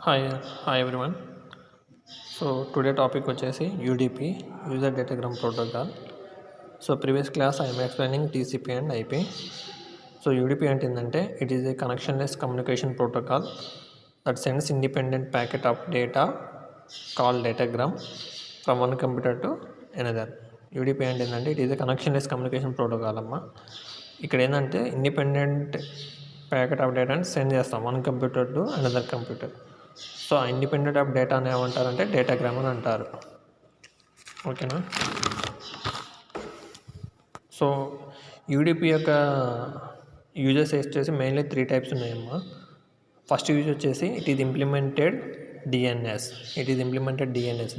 Hi hi everyone. So today topic వచ్చేసి UDP, user datagram protocol. So previous class I'm explaining TCP and IP. So UDP అంటే ఏంటంటే it is a connectionless communication protocol that sends independent packet of data call datagram from one computer to another. UDP అంటే ఏంటంటే it is a connectionless communication protocol అమ్మ. ఇక్కడ ఏంటంటే independent packet of డేటాని send చేస్తాం one computer to another computer. So ఆ independent of data అని ఏమంటారంటే డేటాగ్రామ్ అని అంటారు. ఓకేనా. సో యూడిపి యొక్క యూజెస్ వచ్చేసి మెయిన్లీ 3 టైప్స్ ఉన్నాయమ్మా. ఫస్ట్ యూజ్ వచ్చేసి it is implemented DNS.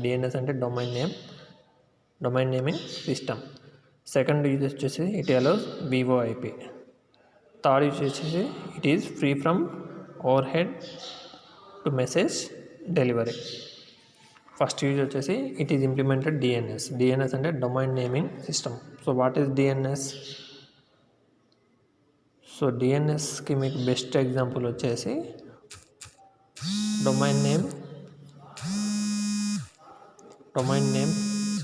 DNS అంటే domain naming system. Second use వచ్చేసి it allows VoIP. Third use వచ్చేసి it is free from overhead to message delivery. First use వచ్చేసి it is implemented DNS అంటే domain naming system. So what is DNS? So డిఎన్ఎస్కి మీకు best example వచ్చేసి domain name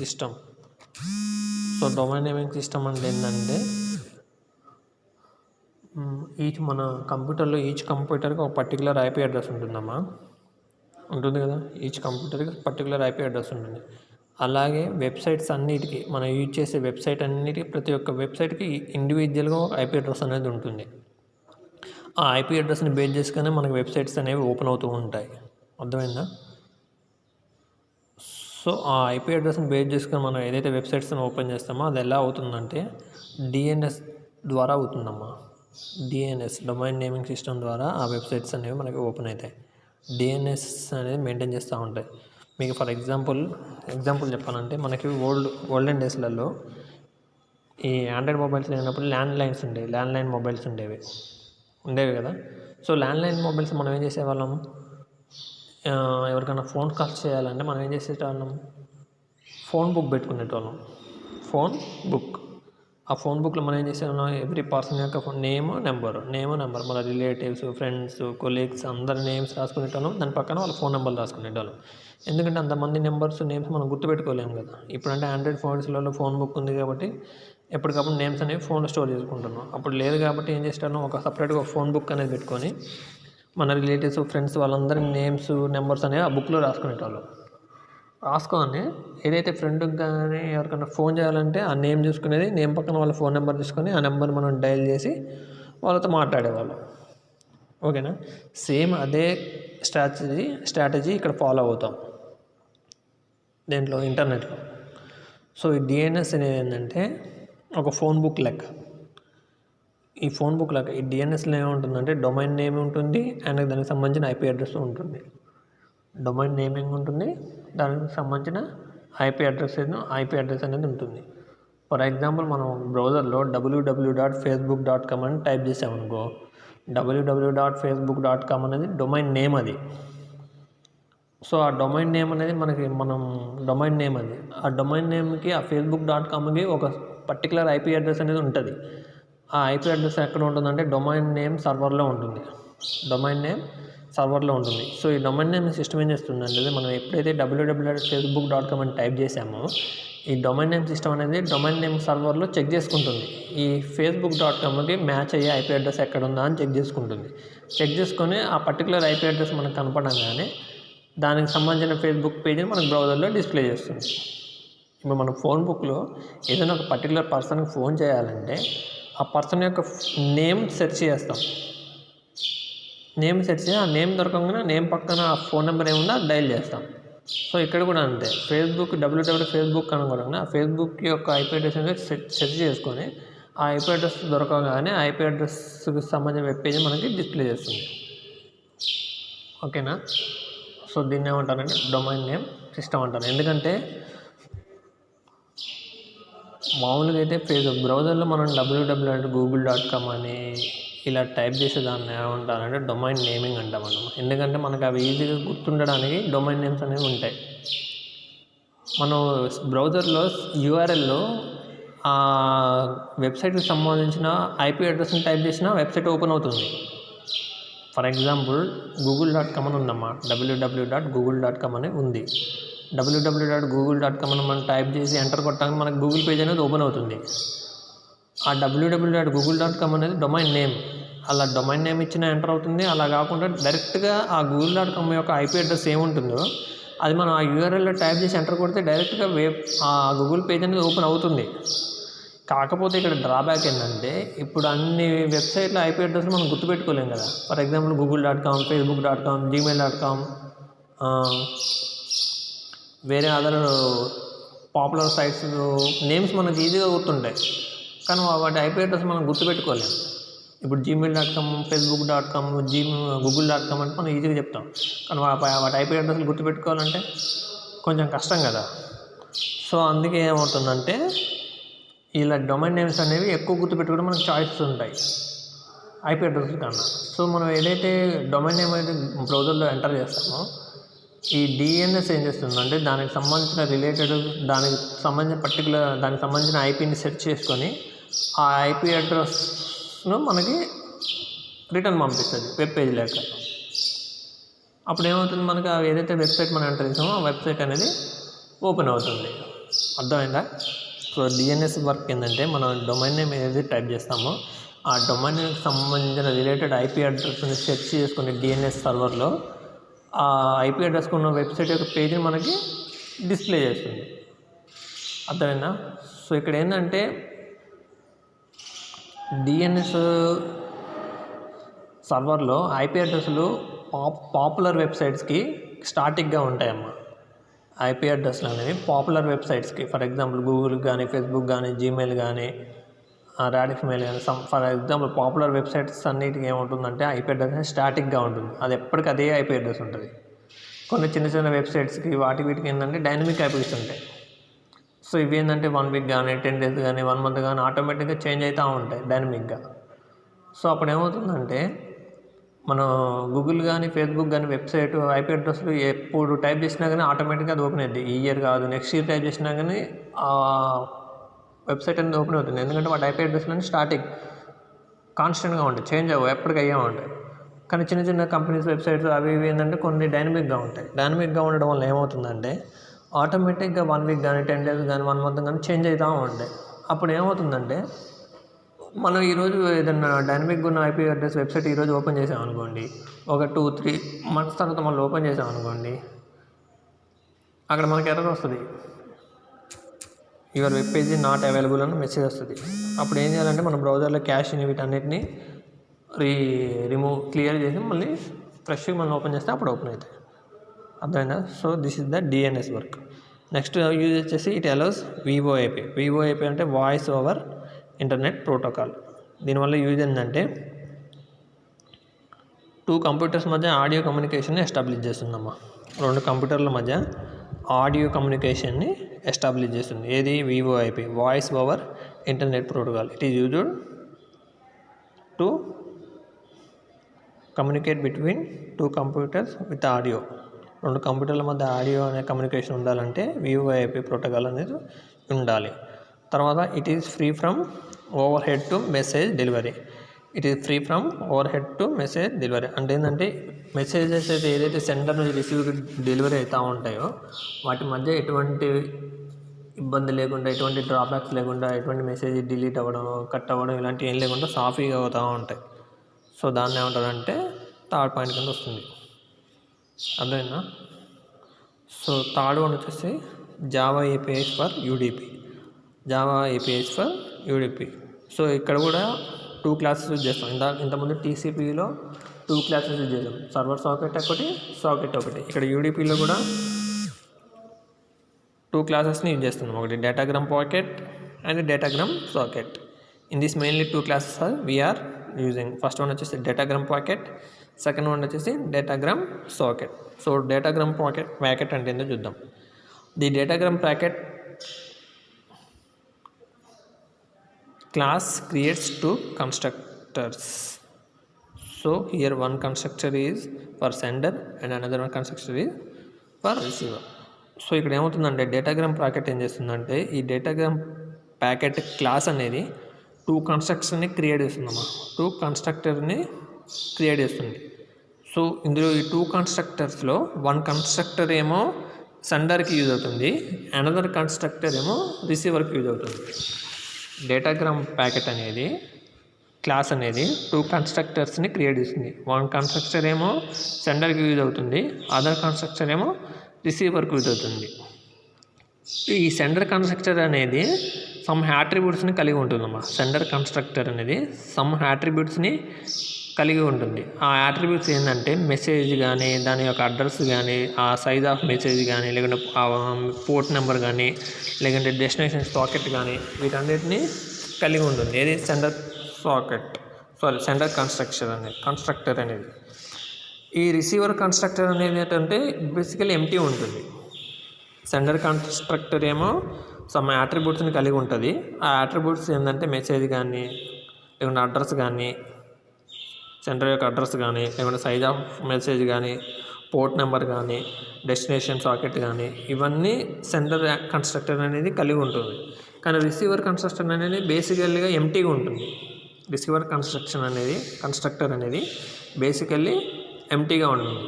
system. So domain naming system అంటే ఏంటంటే మన కంప్యూటర్లో each కంప్యూటర్కి ఒక పర్టికులర్ ఐపీ అడ్రస్ ఉంటుంది కదా. ఈచ్ కంప్యూటర్కి పర్టికులర్ ఐపీ అడ్రస్ ఉంటుంది. అలాగే వెబ్సైట్స్ అన్నిటికీ మనం యూజ్ చేసే వెబ్సైట్ అన్నిటికీ ప్రతి ఒక్క వెబ్సైట్కి ఇండివిజువల్గా ఒక ఐపీ అడ్రస్ అనేది ఉంటుంది. ఆ ఐపీ అడ్రస్ని బేస్ చేసుకునే మనకి వెబ్సైట్స్ అనేవి ఓపెన్ అవుతూ ఉంటాయి. అర్థమైందా? సో ఆ ఐపీ అడ్రస్ని బేస్ చేసుకొని మనం ఏదైతే వెబ్సైట్స్ని ఓపెన్ చేస్తామో అది ఎలా అవుతుందంటే డిఎన్ఎస్ ద్వారా అవుతుందమ్మా. డిఎన్ఎస్ డొమైన్ నేమింగ్ సిస్టమ్ ద్వారా ఆ వెబ్సైట్స్ అనేవి మనకి ఓపెన్ అవుతాయి. డిఎన్ఎస్ అనేది మెయింటైన్ చేస్తూ ఉంటాయి. మీకు ఫర్ ఎగ్జాంపుల్ చెప్పాలంటే మనకి ఓల్డెన్ డేస్లలో ఈ ఆండ్రాయిడ్ మొబైల్స్ లేనప్పుడు ల్యాండ్లైన్ మొబైల్స్ ఉండేవి కదా. సో ల్యాండ్లైన్ మొబైల్స్ మనం ఏం చేసేవాళ్ళం, ఎవరికైనా ఫోన్ కాల్స్ చేయాలంటే మనం ఏం చేసేవాళ్ళం, ఫోన్ బుక్ పెట్టుకునేటోళ్ళం. ఆ ఫోన్ బుక్లో మనం ఏం చేసేవాళ్ళం, ఎవ్రీ పర్సన్ యొక్క నేమ్ నెంబర్ మన రిలేటివ్స్, ఫ్రెండ్స్, కొలీగ్స్ అందరి నేమ్స్ రాసుకునేటోళ్ళం. దాని పక్కన వాళ్ళ ఫోన్ నెంబర్లు రాసుకునేటోళ్ళం. ఎందుకంటే అంతమంది నేమ్స్ మనం గుర్తుపెట్టుకోలేము కదా. ఇప్పుడంటే ఆండ్రాయిడ్ ఫోన్స్లలో ఫోన్ బుక్ ఉంది కాబట్టి ఎప్పటికప్పుడు నేమ్స్ అనేవి ఫోన్లో స్టోర్ చేసుకుంటున్నాం. అప్పుడు లేదు కాబట్టి ఏం చేసేవాళ్ళం, ఒక సపరేట్గా ఒక ఫోన్ బుక్ అనేది పెట్టుకొని మన రిలేటివ్స్, ఫ్రెండ్స్ వాళ్ళందరి నేమ్స్, నెంబర్స్ అనేవి ఆ బుక్లో రాసుకొని ఏదైతే ఫ్రెండ్కి కానీ ఎవరికైనా ఫోన్ చేయాలంటే ఆ నేమ్ చూసుకునేది, నేమ్ పక్కన వాళ్ళ ఫోన్ నెంబర్ తీసుకొని ఆ నెంబర్ మనం డయల్ చేసి వాళ్ళతో మాట్లాడేవాళ్ళం. ఓకేనా. సేమ్ అదే స్ట్రాటజీ ఇక్కడ ఫాలో అవుతాం దేంట్లో, ఇంటర్నెట్లో. సో ఈ డిఎన్ఎస్ అనేది ఏంటంటే ఒక ఫోన్ బుక్ లెక్క. ఈ డిఎన్ఎస్లో ఏముంటుందంటే డొమైన్ నేమ్ ఉంటుంది అండ్ దానికి సంబంధించిన ఐపీ అడ్రస్ ఉంటుంది. డొమైన్ నేమింగ్ ఉంటుంది, దానికి సంబంధించిన ఐపీ అడ్రస్ అనేది ఉంటుంది. ఫర్ ఎగ్జాంపుల్ మనం బ్రౌజర్లో www.facebook.com అని టైప్ చేసామనుకో, www.facebook.com అనేది డొమైన్ నేమ్ అది. సో ఆ డొమైన్ నేమ్ అనేది ఆ డొమైన్ నేమ్కి ఆ facebook.comకి ఒక పర్టికులర్ ఐపీ అడ్రస్ అనేది ఉంటుంది. ఆ ఐపీ అడ్రస్ ఎక్కడ ఉంటుందంటే డొమైన్ నేమ్ సర్వర్లో ఉంటుంది. సో ఈ డొమైన్ నేమ్ సిస్టమ్ ఏం చేస్తుందంటే మనం ఎప్పుడైతే www.facebook.com అని టైప్ చేసామో ఈ డొమైన్ నేమ్ సిస్టమ్ అనేది డొమైన్ నేమ్ సర్వర్లో చెక్ చేసుకుంటుంది. ఈ facebook.comకి మ్యాచ్ అయ్యే ఐపీ అడ్రస్ ఎక్కడ ఉందా అని చెక్ చేసుకొని ఆ పర్టికులర్ ఐపీ అడ్రస్ మనకు కనపడంగానే దానికి సంబంధించిన ఫేస్బుక్ పేజీని మనకు బ్రౌజర్లో డిస్ప్లే చేస్తుంది. ఇప్పుడు మన ఫోన్ బుక్లో ఏదైనా ఒక పర్టికులర్ పర్సన్కి ఫోన్ చేయాలంటే ఆ పర్సన్ యొక్క నేమ్ సెర్చ్ చేస్తాం. ఆ నేమ్ దొరకగానే నేమ్ పక్కన ఆ ఫోన్ నెంబర్ ఏముందో అది డయల్ చేస్తాం. సో ఇక్కడ కూడా అంతే, www.facebook అనుకోవడం ఆ ఫేస్బుక్ యొక్క ఐపీ అడ్రస్ అనేది సెర్చ్ చేసుకొని ఆ ఐపీ అడ్రస్ దొరకగానే ఆ ఐపీ అడ్రస్కి సంబంధించిన వెబ్ పేజ్ మనకి డిస్ప్లే చేస్తుంది. ఓకేనా. సో దీన్ని ఏమంటారంటే డొమైన్ నేమ్ సిస్టమ్ అంటారు. ఎందుకంటే మామూలుగా అయితే బ్రౌజర్లో మనం www.google.com అని ఇలా టైప్ చేసేదాన్ని ఏమంటారంటే డొమైన్ నేమింగ్ అంటాం అన్నమాట. ఎందుకంటే మనకు అవి ఈజీగా గుర్తుండడానికి డొమైన్ నేమ్స్ అనేవి ఉంటాయి. మనం బ్రౌజర్లో యూఆర్ఎల్లో ఆ వెబ్సైట్కి సంబంధించిన ఐపీ అడ్రస్ని టైప్ చేసిన వెబ్సైట్ ఓపెన్ అవుతుంది. ఫర్ ఎగ్జాంపుల్ google.com అని ఉందమ్మా, www.google.com అని ఉంది. www.google.com అని మనం టైప్ చేసి ఎంటర్ కొట్టడానికి మనకు గూగుల్ పేజ్ అనేది ఓపెన్ అవుతుంది. ఆ www.google.com అనేది డొమైన్ నేమ్, అలా డొమైన్ నేమ్ ఇచ్చిన ఎంటర్ అవుతుంది. అలా కాకుండా డైరెక్ట్గా ఆ google.com యొక్క ఐపీ అడ్రస్ ఏముంటుందో అది మనం ఆ యూఆర్ఎల్లో టైప్ చేసి ఎంటర్ కొడితే డైరెక్ట్గా ఆ గూగుల్ పేజ్ అనేది ఓపెన్ అవుతుంది. కాకపోతే ఇక్కడ డ్రాబ్యాక్ ఏంటంటే ఇప్పుడు అన్ని వెబ్సైట్ల ఐపీ అడ్రస్ మనం గుర్తుపెట్టుకోలేం కదా. For example google.com, facebook.com, gmail.com, వేరే అదర్ పాపులర్ సైట్స్ నేమ్స్ మనకు ఈజీగా గుర్తుంటాయి, కానీ వాటి ఐపీ అడ్రస్ మనం గుర్తుపెట్టుకోలేం. ఇప్పుడు gmail.com, facebook.com, google.com అంటే మనం ఈజీగా చెప్తాం, కానీ వాటి ఐపీ అడ్రస్లు గుర్తుపెట్టుకోవాలంటే కొంచెం కష్టం కదా. సో అందుకే ఏమవుతుందంటే ఇలా డొమైన్ నేమ్స్ అనేవి ఎక్కువ గుర్తుపెట్టుకోవడం మనకు చాయిసెస్ ఉంటాయి ఐపీ అడ్రస్ కన్నా. సో మనం ఏదైతే డొమైన్ నేమ్ అయితే బ్రౌజర్లో ఎంటర్ చేస్తామో ఈ డిఎన్ఎస్ ఏం చేస్తుందంటే దానికి సంబంధించిన దానికి సంబంధించిన ఐపీని సెర్చ్ చేసుకొని ఆ ఐపీ అడ్రస్ను మనకి రిటర్న్ పంపిస్తుంది వెబ్ పేజ్ లేక. అప్పుడు ఏమవుతుంది, మనకి ఏదైతే వెబ్సైట్ మనం ఎంటర్ చేసామో ఆ వెబ్సైట్ అనేది ఓపెన్ అవుతుంది. అర్థమైందా? సో డిఎన్ఎస్ వర్క్ ఏంటంటే మనం డొమైన్ నేమ్ ఏదైతే టైప్ చేస్తామో ఆ డొమైన్ నేమ్కి సంబంధించిన రిలేటెడ్ ఐపీ అడ్రస్ని సెర్చ్ చేసుకుని డిఎన్ఎస్ సర్వర్లో ఆ ఐపీ అడ్రస్కి ఉన్న వెబ్సైట్ యొక్క పేజీని మనకి డిస్ప్లే చేస్తుంది. అర్థమైందా? సో ఇక్కడ ఏంటంటే డిఎన్ఎస్ సర్వర్లో ఐపీ అడ్రస్లు పాపులర్ వెబ్సైట్స్కి స్టాటిక్గా ఉంటాయమ్మా. ఐపీ అడ్రస్లు అనేవి పాపులర్ వెబ్సైట్స్కి, ఫర్ ఎగ్జాంపుల్ గూగుల్ కానీ, ఫేస్బుక్ కానీ, జీమెయిల్ కానీ, రాడిక్స్ మెయిల్ కానీ, ఫర్ ఎగ్జాంపుల్ పాపులర్ వెబ్సైట్స్ అన్నిటికీ ఏముంటుందంటే ఐపీ అడ్రస్ అనేది స్టాటిక్గా ఉంటుంది. అది ఎప్పటికీ అదే ఐపీ అడ్రస్ ఉంటుంది. కొన్ని చిన్న చిన్న వెబ్సైట్స్కి వీటికి ఏంటంటే డైనమిక్ ఐపీస్ ఉంటాయి. సో ఇవి ఏంటంటే 1 వీక్ కానీ, 10 డేస్ కానీ, 1 మంత్ కానీ ఆటోమేటిక్గా చేంజ్ అవుతూ ఉంటాయి డైనమిక్గా. సో అప్పుడు ఏమవుతుందంటే మనం గూగుల్ కానీ, ఫేస్బుక్ కానీ వెబ్సైట్ ఐపీ అడ్రస్లు ఎప్పుడు టైప్ చేసినా కానీ ఆటోమేటిక్గా అది ఓపెన్ అవుతుంది. ఈ ఇయర్ కాదు, నెక్స్ట్ ఇయర్ టైప్ చేసినా కానీ ఆ వెబ్సైట్ అనేది ఓపెన్ అవుతుంది. ఎందుకంటే వాటి ఐపీ అడ్రస్లు అనేది స్టాటిక్ కాన్స్టెంట్గా ఉంటాయి, చేంజ్ అవ్వవు, ఎప్పటికీ అయ్యే ఉంటాయి. కానీ చిన్న చిన్న కంపెనీస్ వెబ్సైట్స్ అవి ఇవి ఏంటంటే కొన్ని డైనమిక్గా ఉంటాయి. డైనమిక్గా ఉండడం వల్ల ఏమవుతుందంటే ఆటోమేటిక్గా 1 వీక్ కానీ, 10 డేస్ కానీ, 1 మంత్ కానీ చేంజ్ అవుతూ ఉంటాయి. అప్పుడు ఏమవుతుందంటే మనం ఈరోజు ఏదైనా డైనమిక్గా ఉన్న ఐపీ అడ్రస్ వెబ్సైట్ ఈరోజు ఓపెన్ చేసామనుకోండి, ఒక 2-3 మంత్స్ తర్వాత మళ్ళీ ఓపెన్ చేసామనుకోండి, అక్కడ మనకి ఎర్రర్ వస్తుంది, your web page not available అని మెసేజ్ వస్తుంది. అప్పుడు ఏం చేయాలంటే మన బ్రౌజర్లో క్యాష్ని వీటన్నిటిని క్లియర్ చేసి మళ్ళీ ఫ్రెష్గా మనం ఓపెన్ చేస్తే అప్పుడు ఓపెన్ అవుతాయి. అర్థమైందా? So this is the DNS work. Next use వచ్చేసి ఇట్ అలౌస్ వివోఐపీ. వివోఐపీ అంటే వాయిస్ ఓవర్ ఇంటర్నెట్ ప్రోటోకాల్. దీనివల్ల యూజ్ ఏంటంటే 2 కంప్యూటర్స్ మధ్య ఆడియో కమ్యూనికేషన్ని ఎస్టాబ్లిష్ చేస్తుందమ్మా. 2 కంప్యూటర్ల మధ్య ఆడియో కమ్యూనికేషన్ని ఎస్టాబ్లిష్ చేస్తుంది. ఏది? VoIP, voice over internet protocol. It is used to communicate between 2 computers with audio. 2 కంప్యూటర్ల మధ్య ఆడియో అనే కమ్యూనికేషన్ ఉండాలంటే వివోఐపీ ప్రోటోకాల్ అనేది ఉండాలి. తర్వాత it is free from overhead to message delivery. It is free from overhead to message delivery అంటే ఏంటంటే messages అయితే ఏదైతే సెంటర్ నుంచి రిసీవ్ డెలివరీ అవుతూ ఉంటాయో వాటి మధ్య ఎటువంటి ఇబ్బంది లేకుండా, ఎటువంటి డ్రాబ్యాక్స్ లేకుండా, ఎటువంటి మెసేజ్ డిలీట్ అవ్వడం, కట్ అవ్వడం ఇలాంటివి ఏం లేకుండా సాఫీగా అవుతూ ఉంటాయి. సో దాన్ని ఏమంటారంటే థర్డ్ పాయింట్ కింద వస్తుంది. అర్థమైందా? సో థర్డ్ వన్ వచ్చేసి Java APIs for UDP. Java APIs for UDP. So ఇక్కడ కూడా 2 క్లాసెస్ యూజ్ చేస్తాం. ఇంతకుముందు టీసీపీలో 2 క్లాసెస్ యూజ్ చేసాం, సర్వర్ సాకెట్ ఒకటి, సాకెట్ ఒకటి. ఇక్కడ యూడిపిలో కూడా 2 క్లాసెస్ని యూజ్ చేస్తున్నాం, ఒకటి datagram packet and datagram socket. In this mainly 2 classes we are using. First one వచ్చేసి డేటాగ్రామ్ పాకెట్, సెకండ్ వన్ వచ్చేసి datagram socket. So datagram packet అంటే ఏంటో చూద్దాం. The datagram packet class creates 2 constructors. So here one constructor is for sender and another one constructor is for receiver. So ఇక్కడ ఏమవుతుందంటే datagram packet ఏం చేస్తుందంటే ఈ datagram packet class అనేది 2 కన్స్ట్రక్టర్ని create చేస్తుందమ్మా. 2 కన్స్ట్రక్టర్ని create చేస్తుంది. సో ఇందులో ఈ 2 కన్స్ట్రక్టర్స్లో వన్ కన్స్ట్రక్టర్ ఏమో సెండర్కి యూజ్ అవుతుంది, అనదర్ కన్స్ట్రక్టర్ ఏమో రిసీవర్కి యూజ్ అవుతుంది. డేటాగ్రామ్ ప్యాకెట్ అనేది క్లాస్ అనేది 2 కన్స్ట్రక్టర్స్ని క్రియేట్ చేస్తుంది. వన్ కన్స్ట్రక్టర్ ఏమో సెండర్కి యూజ్ అవుతుంది, అదర్ కన్స్ట్రక్టర్ ఏమో రిసీవర్కి యూజ్ అవుతుంది. ఈ సెండర్ కన్స్ట్రక్టర్ అనేది సమ్ యాట్రిబ్యూట్స్ని కలిగి ఉంటుందమ్మా. సెండర్ కన్స్ట్రక్టర్ అనేది సమ్ యాట్రిబ్యూట్స్ని కలిగి ఉంటుంది. ఆ యాట్రిబ్యూట్స్ ఏంటంటే మెసేజ్ కానీ, దాని యొక్క అడ్రస్ కానీ, ఆ సైజ్ ఆఫ్ మెసేజ్ కానీ, లేకుంటే పోర్ట్ నెంబర్ కానీ, లేకుంటే డెస్టినేషన్ సాకెట్ కానీ, వీటన్నిటిని కలిగి ఉంటుంది. ఏది సెండర్ కన్స్ట్రక్టర్ అనేది. ఈ రిసీవర్ కన్స్ట్రక్టర్ అనేది ఏంటంటే బేసికలీ ఎంటీ ఉంటుంది. సెండర్ కన్స్ట్రక్టర్ ఏమో సమ్ యాట్రిబ్యూట్స్ని కలిగి ఉంటుంది. ఆ యాట్రిబ్యూట్స్ ఏంటంటే మెసేజ్ కానీ, లేకుంటే అడ్రస్ కానీ, సెండర్ యొక్క అడ్రస్ కానీ, లేకుంటే సైజ్ ఆఫ్ మెసేజ్ కానీ, పోర్ట్ నెంబర్ కానీ, డెస్టినేషన్ సాకెట్ కానీ, ఇవన్నీ సెండర్ కన్స్ట్రక్టర్ అనేది కలిగి ఉంటుంది. కానీ రిసీవర్ కన్స్ట్రక్టర్ అనేది బేసికల్గా ఎంటీగా ఉంటుంది. రిసీవర్ కన్స్ట్రక్టర్ అనేది బేసికల్లీ ఎంటీగా ఉంటుంది.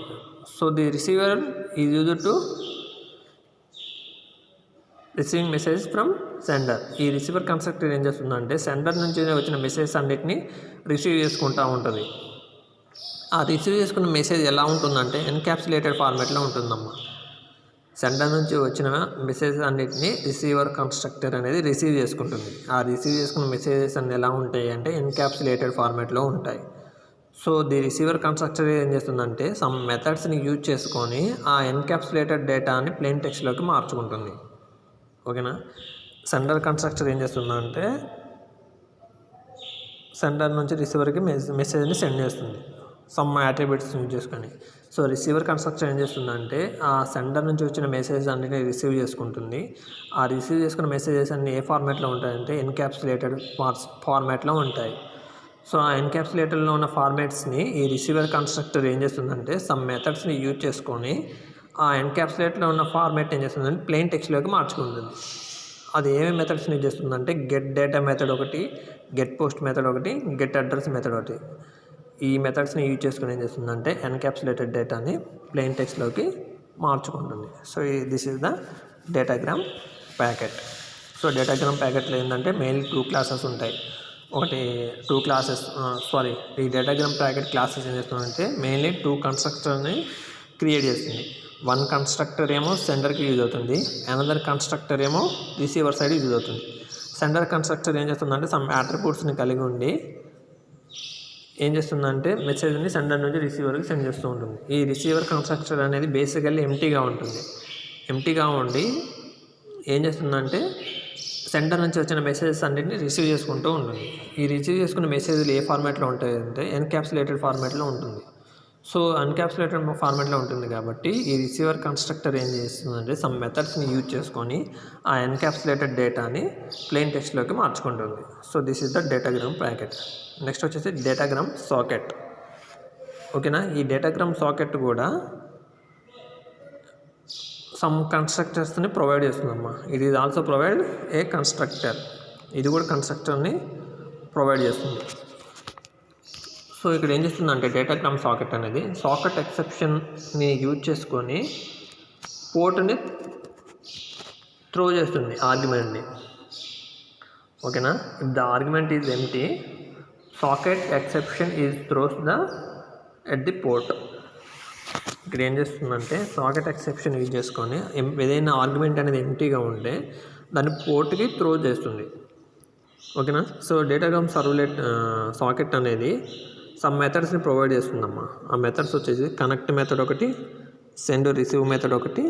So the receiver is used to receiving message from sender. ఈ రిసీవర్ కన్స్ట్రక్టర్ ఏం చేస్తుందంటే సెండర్ నుంచి వచ్చిన మెసేజ్ అన్నిటిని రిసీవ్ చేసుకుంటూ ఉంటుంది. ఆ రిసీవ్ చేసుకున్న మెసేజ్ ఎలా ఉంటుందంటే ఎన్క్యాప్సులేటెడ్ ఫార్మాట్లో ఉంటుందమ్మా. సెండర్ నుంచి వచ్చిన మెసేజ్ అన్నిటిని రిసీవర్ కన్స్ట్రక్టర్ అనేది రిసీవ్ చేసుకుంటుంది. ఆ రిసీవ్ చేసుకున్న మెసేజెస్ అన్ని ఎలా ఉంటాయి అంటే ఎన్క్యాప్సులేటెడ్ ఫార్మాట్లో ఉంటాయి. సో ది రిసీవర్ కన్స్ట్రక్టర్ ఏం చేస్తుందంటే సమ్ మెథడ్స్ని యూజ్ చేసుకొని ఆ ఎన్క్యాప్సులేటెడ్ డేటాని ప్లెయిన్ టెక్స్ట్లోకి మార్చుకుంటుంది. ఓకేనా. సెండర్ కన్స్ట్రక్టర్ ఏం చేస్తుందంటే సెండర్ నుంచి రిసీవర్కి మెసేజ్ని సెండ్ చేస్తుంది సమ్ యాట్రిబ్యూట్స్ యూజ్ చేసుకొని. సో రిసీవర్ కన్స్ట్రక్టర్ ఏం చేస్తుందంటే ఆ సెండర్ నుంచి వచ్చిన మెసేజ్ అన్నిటిని రిసీవ్ చేసుకుంటుంది. ఆ రిసీవ్ చేసుకున్న మెసేజెస్ అన్ని ఏ ఫార్మాట్లో ఉంటాయంటే ఎన్క్యాప్సులేటెడ్ ఫార్మాట్లో ఉంటాయి. సో ఆ ఎన్క్యాప్సులేటెడ్లో ఉన్న ఫార్మాట్స్ని ఈ రిసీవర్ కన్స్ట్రక్టర్ ఏం చేస్తుందంటే సమ్ మెథడ్స్ని యూజ్ చేసుకొని ఆ ఎన్క్యాప్సులేట్లో ఉన్న ఫార్మాట్ ఏం చేస్తుందంటే ప్లెయిన్ టెక్స్ట్లోకి మార్చుకుంటుంది. అది ఏమేమి మెథడ్స్ని యూజ్ చేస్తుందంటే గెట్ డేటా మెథడ్ ఒకటి, గెట్ పోస్ట్ మెథడ్ ఒకటి, గెట్ అడ్రస్ మెథడ్ ఒకటి. ఈ మెథడ్స్ని యూజ్ చేసుకుని ఏం చేస్తుందంటే ఎన్క్యాప్సులేటెడ్ డేటాని ప్లెయిన్ టెక్స్ట్లోకి మార్చుకుంటుంది. So this is the datagram packet. So datagram ప్యాకెట్లో ఏంటంటే మెయిన్లీ 2 క్లాసెస్ ఉంటాయి. ఒకటి 2 క్లాసెస్ ఈ డేటాగ్రామ్ ప్యాకెట్ క్లాసెస్ ఏం చేస్తుందంటే మెయిన్లీ 2 కన్స్ట్రక్టర్ని క్రియేట్ చేస్తుంది. వన్ కన్స్ట్రక్టర్ ఏమో సెండర్కి యూజ్ అవుతుంది, అనదర్ కన్స్ట్రక్టర్ ఏమో రిసీవర్ సైడ్ యూజ్ అవుతుంది. సెండర్ కన్స్ట్రక్టర్ ఏం చేస్తుందంటే సమ్ యాట్రిబ్యూట్స్ని కలిగి ఉండి ఏం చేస్తుందంటే మెసేజ్ని సెండర్ నుంచి రిసీవర్కి సెండ్ చేస్తూ ఉంటుంది. ఈ రిసీవర్ కన్స్ట్రక్టర్ అనేది బేసికల్లీ ఎంటీగా ఉంటుంది. ఎంటీగా ఉండి ఏం చేస్తుందంటే సెంటర్ నుంచి వచ్చిన మెసేజెస్ అన్నింటినీ రిసీవ్ చేసుకుంటూ ఉంటుంది. ఈ రిసీవ్ చేసుకున్న మెసేజ్లు ఏ ఫార్మాట్లో ఉంటాయంటే ఎన్క్యాప్సులేటెడ్ ఫార్మాట్లో ఉంటుంది. సో అన్క్యాప్సులేటెడ్ ఫార్మాట్లో ఉంటుంది కాబట్టి ఈ రిసీవర్ కన్స్ట్రక్టర్ ఏం చేస్తుందంటే సమ్ మెథడ్స్ని యూజ్ చేసుకొని ఆ ఎన్క్యాప్సులేటెడ్ డేటాని ప్లెయిన్ టెక్స్ట్లోకి మార్చుకుంటుంది. So this is the datagram packet. Next వచ్చేసి డేటాగ్రామ్ సాకెట్. ఓకేనా. ఈ డేటాగ్రామ్ సాకెట్ కూడా సమ్ కన్స్ట్రక్టర్స్ని ప్రొవైడ్ చేస్తుందమ్మా. It is also provide a constructor. ఇది కూడా కన్స్ట్రక్టర్ని ప్రొవైడ్ చేస్తుంది. సో ఇక్కడ ఏం చేస్తుందంటే డేటాగ్రామ్ సాకెట్ అనేది సాకెట్ ఎక్సెప్షన్ని యూజ్ చేసుకొని పోర్ట్ని త్రో చేస్తుంది ఆర్గ్యుమెంట్ని. ఓకేనా. If the argument is empty socket exception is throws at the port. ఇక్కడ ఏం చేస్తుందంటే సాకెట్ ఎక్సెప్షన్ యూజ్ చేసుకొని ఏదైనా ఆర్గ్యుమెంట్ అనేది ఎంటీగా ఉంటే దాన్ని పోర్ట్కి త్రో చేస్తుంది. ఓకేనా. సో డేటాగ్రామ్ సర్వ్లెట్ సాకెట్ అనేది సమ్ మెథడ్స్ని ప్రొవైడ్ చేస్తుందమ్మా. ఆ మెథడ్స్ వచ్చేసి కనెక్ట్ మెథడ్ ఒకటి, సెండ్ రిసీవ్ మెథడ్ ఒకటి,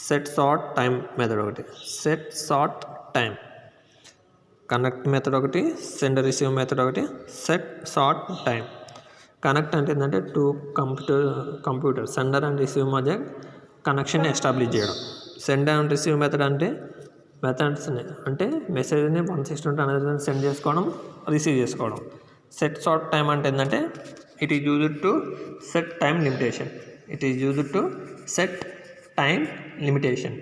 సెట్ సార్ట్ టైం మెథడ్ ఒకటి. Set sort time connect method ఒకటి, సెండ్ రిసీవ్ మెథడ్ ఒకటి, సెట్ సార్ట్ టైం. కనెక్ట్ అంటే ఏంటంటే 2 కంప్యూటర్ సెండర్ అండ్ రిసీవ్ మధ్య కనెక్షన్ని ఎస్టాబ్లిష్ చేయడం. సెండ్ అండ్ రిసీవ్ మెథడ్ అంటే మెథడ్స్ని అంటే మెసేజ్ని 1 సిస్టమ్ టు అనదర్ సెండ్ చేసుకోవడం, రిసీవ్ చేసుకోవడం. సెట్ సార్ట్ టైం అంటే ఏంటంటే it is used to set time limitation. It is used to set time limitation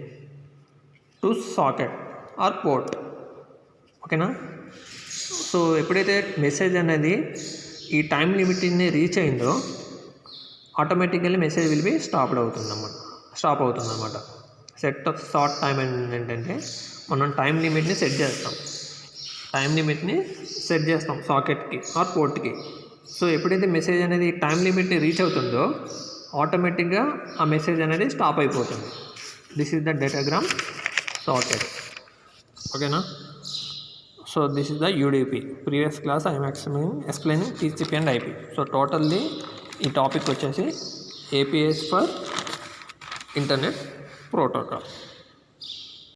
to socket or port. ఓకేనా. So ఎప్పుడైతే message అనేది ఈ టైం లిమిట్ని రీచ్ అయిందో automatically message will be stop అవుతుందన్నమాట. సెట్ షార్ట్ టైం ఏంటంటే మనం టైం లిమిట్ని సెట్ చేస్తాం సాకెట్కి ఆర్ పోర్ట్కి. సో ఎప్పుడైతే మెసేజ్ అనేది టైం లిమిట్ని రీచ్ అవుతుందో ఆటోమేటిక్గా ఆ మెసేజ్ అనేది స్టాప్ అయిపోతుంది. This is the datagram socket. ఓకేనా? So this is the UDP. Previous class I'm explaining TCP and IP. So totally ఈ టాపిక్ వచ్చేసి ఏపీఎస్ ఫర్ ఇంటర్నెట్ ప్రోటోకాల్.